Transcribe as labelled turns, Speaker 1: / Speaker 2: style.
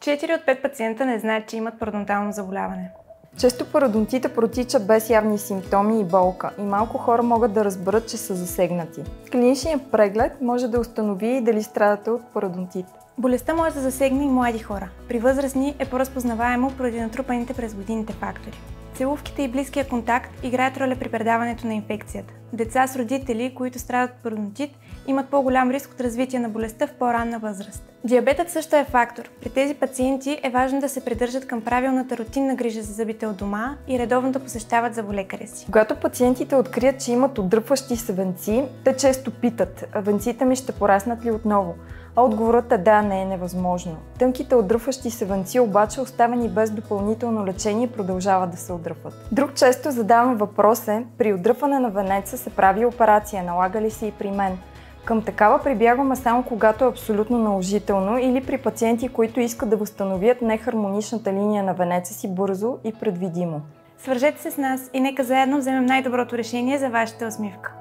Speaker 1: 4 от 5 пациента не знаят, че имат пародонтално заболяване.
Speaker 2: Често пародонтита протича без явни симптоми и болка и малко хора могат да разберат, че са засегнати. Клиничният преглед може да установи дали страдате от пародонтит.
Speaker 1: Болестта може да засегне и млади хора. При възрастни е по-разпознаваемо поради натрупаните през годините фактори. Целувките и близкия контакт играят роля при предаването на инфекцията. Деца с родители, които страдат от пародонтит, имат по-голям риск от развитие на болестта в по-ранна възраст. Диабетът също е фактор. При тези пациенти е важно да се придържат към правилната рутинна грижа за зъбите от дома и редовно да посещават зъболекаря си.
Speaker 2: Когато пациентите открият, че имат отдръпващи се венци, те често питат: венците ми ще пораснат ли отново? А отговорът е да, не е невъзможно. Тънките отдръпващи се венци обаче, оставени без допълнително лечение, продължават да се отдръпват. Друг често задаван въпрос е: при отдръпване на венеца се прави операция, налага ли се и при мен? Към такава прибягваме само когато е абсолютно наложително или при пациенти, които искат да възстановят нехармоничната линия на венеца си бързо и предвидимо.
Speaker 1: Свържете се с нас и нека заедно вземем най-доброто решение за вашата усмивка.